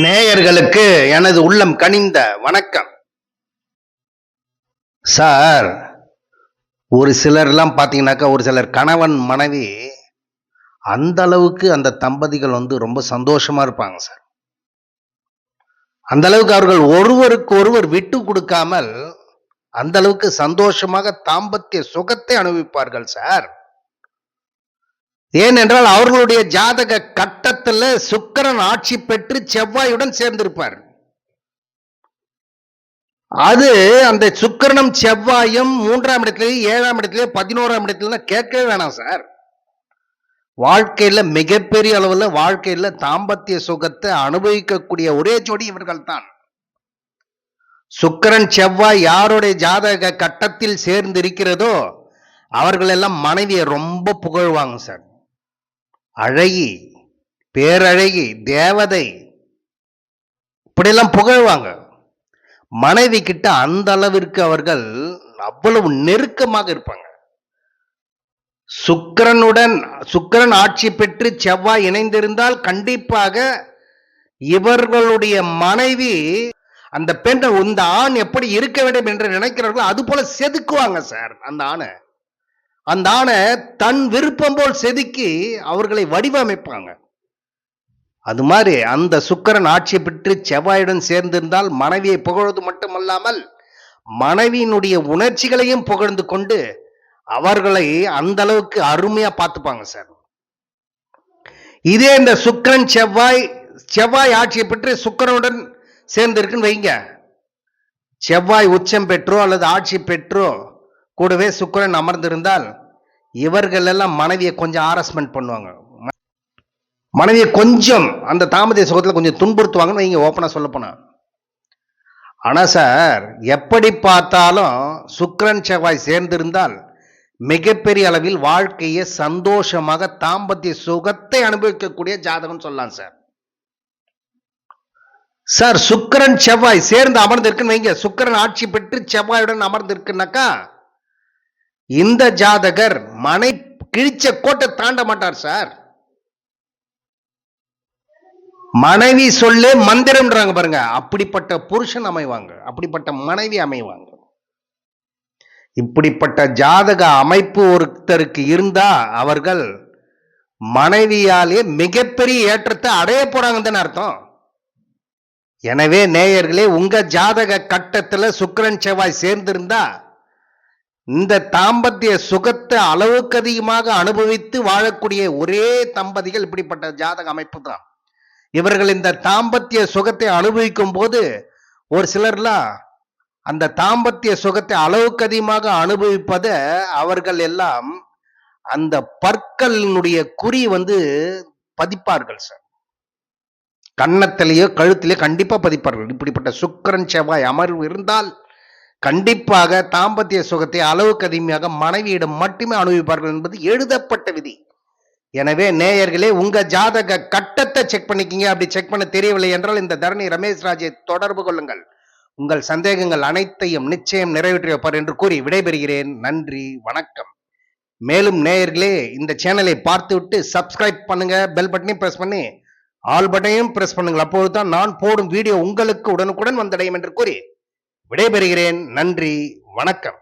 நேயர்களுக்கு எனது உள்ளம் கனிந்த வணக்கம். சார், ஒரு சிலர்லாம் பார்த்தீங்கன்னாக்கா, ஒரு சிலர் கணவன் மனைவி அந்த அளவுக்கு அந்த தம்பதிகள் ரொம்ப சந்தோஷமா இருப்பாங்க சார். அந்த அளவுக்கு அவர்கள் ஒருவருக்கு ஒருவர் விட்டு கொடுக்காமல் அந்த அளவுக்கு சந்தோஷமாக தாம்பத்திய சுகத்தை அனுபவிப்பார்கள் சார். ஏனென்றால் அவர்களுடைய ஜாதக கட்டத்துல சுக்கிரன் ஆட்சி பெற்று செவ்வாயுடன் சேர்ந்திருப்பார். அது அந்த சுக்கிரனும் செவ்வாயும் 3ஆம் இடத்திலேயே 7ஆம் இடத்திலேயே 11ஆம் இடத்துல கேட்கவே வேணாம் சார். வாழ்க்கையில மிகப்பெரிய அளவுல வாழ்க்கையில தாம்பத்திய சுகத்தை அனுபவிக்கக்கூடிய ஒரே ஜோடி இவர்கள் தான். சுக்கிரன் செவ்வாய் யாருடைய ஜாதக கட்டத்தில் சேர்ந்து இருக்கிறதோ அவர்கள் எல்லாம் மனைவியை ரொம்ப புகழ்வாங்க சார். அழகி, பேரழகி, தேவதை, இப்படியெல்லாம் புகழ்வாங்க. மனைவி கிட்ட அந்த அளவிற்கு அவர்கள் அவ்வளவு நெருக்கமாக இருப்பாங்க. சுக்கிரன் ஆட்சி பெற்று செவ்வாய் இணைந்திருந்தால் கண்டிப்பாக இவர்களுடைய மனைவி அந்த பெண், இந்த ஆண் எப்படி இருக்க வேண்டும் என்று நினைக்கிறார்கள் அது போல செதுக்குவாங்க சார். அந்த ஆணை தன் விருப்பம் போல் செதுக்கி அவர்களை வடிவமைப்பாங்க. அது மாதிரி அந்த சுக்கிரன் ஆட்சி பெற்று செவ்வாயுடன் சேர்ந்திருந்தால் மனைவியை புகழ்வது மட்டுமல்லாமல் மனைவியினுடைய உணர்ச்சிகளையும் புகழ்ந்து கொண்டு அவர்களை அந்த அளவுக்கு அருமையா பார்த்துப்பாங்க சார். இதே இந்த சுக்கிரன் செவ்வாய் ஆட்சியை பெற்று சுக்கிரனுடன் சேர்ந்திருக்குன்னு வைங்க, செவ்வாய் உச்சம் பெற்றோ அல்லது ஆட்சி பெற்றோ கூடவே சுக்கிரன் அமர்ந்திருந்தால் இவர்கள் எல்லாம் மனைவியை கொஞ்சம் ஹாரஸ்மெண்ட் பண்ணுவாங்க. மனைவியை கொஞ்சம் அந்த தாம்பத்திய சுகத்தில் கொஞ்சம் துன்புறுத்துவாங்கன்னு வைங்க, ஓப்பனா சொல்ல போனா. ஆனா சார், எப்படி பார்த்தாலும் சுக்கிரன் செவ்வாய் சேர்ந்திருந்தால் மிகப்பெரிய அளவில் வாழ்க்கையை சந்தோஷமாக தாம்பத்திய சுகத்தை அனுபவிக்கக்கூடிய ஜாதகம் சொல்லலாம் சார். சார், சுக்கிரன் செவ்வாய் சேர்ந்து அமர்ந்திருக்குன்னு வைங்க, சுக்கிரன் ஆட்சி பெற்று செவ்வாயுடன் அமர்ந்திருக்குனாக்கா இந்த ஜாதகர் மனை கிழிச்ச கோட்டை தாண்ட மாட்டார் சார். மனைவி சொல்லே மந்திரம்ன்றாங்க பாருங்க, அப்படிப்பட்ட புருஷன் அமைவாங்க, அப்படிப்பட்ட மனைவி அமைவாங்க. இப்படிப்பட்ட ஜாதக அமைப்பு ஒருத்தருக்கு இருந்தா அவர்கள் மனைவியாலே மிகப்பெரிய ஏற்றத்தை அடைய போறாங்கன்னு அர்த்தம். எனவே நேயர்களே, உங்க ஜாதக கட்டத்துல சுக்கிரன் செவ்வாய் சேர்ந்திருந்தா இந்த தாம்பத்திய சுகத்தை அளவுக்கு அதிகமாக அனுபவித்து வாழக்கூடிய ஒரே தம்பதிகள் இப்படிப்பட்ட ஜாதக அமைப்பு தான். இவர்கள் இந்த தாம்பத்திய சுகத்தை அனுபவிக்கும் போது ஒரு சிலர்லாம் அந்த தாம்பத்திய சுகத்தை அளவுக்கு அதிகமாக அனுபவிப்பத அவர்கள் எல்லாம் அந்த பற்களினுடைய குறி பதிப்பார்கள் சார். கன்னத்திலேயோ கழுத்திலேயோ கண்டிப்பா பதிப்பார்கள். இப்படிப்பட்ட சுக்கிரன் செவ்வாய் அமர்வு இருந்தால் கண்டிப்பாக தாம்பத்திய சுகத்தை அளவுக்கு அதிகமாக மனைவியிடம் மட்டுமே அனுபவிப்பார்கள் என்பது எழுதப்பட்ட விதி. எனவே நேயர்களே, உங்க ஜாதக கட்டத்தை செக் பண்ணிக்கிங்க. அப்படி செக் பண்ண தெரியவில்லை என்றால் இந்த தரணி ரமேஷ் ராஜை தொடர்பு கொள்ளுங்கள். உங்கள் சந்தேகங்கள் அனைத்தையும் நிச்சயம் நிறைவேற்றி வைப்பார் என்று கூறி விடைபெறுகிறேன். நன்றி, வணக்கம். மேலும் நேயர்களே, இந்த சேனலை பார்த்துவிட்டு சப்ஸ்கிரைப் பண்ணுங்க, பெல் பட்டனையும் பிரஸ் பண்ணி ஆல் பட்டனையும் பிரஸ் பண்ணுங்கள். அப்போதுதான் நான் போடும் வீடியோ உங்களுக்கு உடனுக்குடன் வந்தடையும் என்று கூறி விடைபெறுகிறேன். நன்றி, வணக்கம்.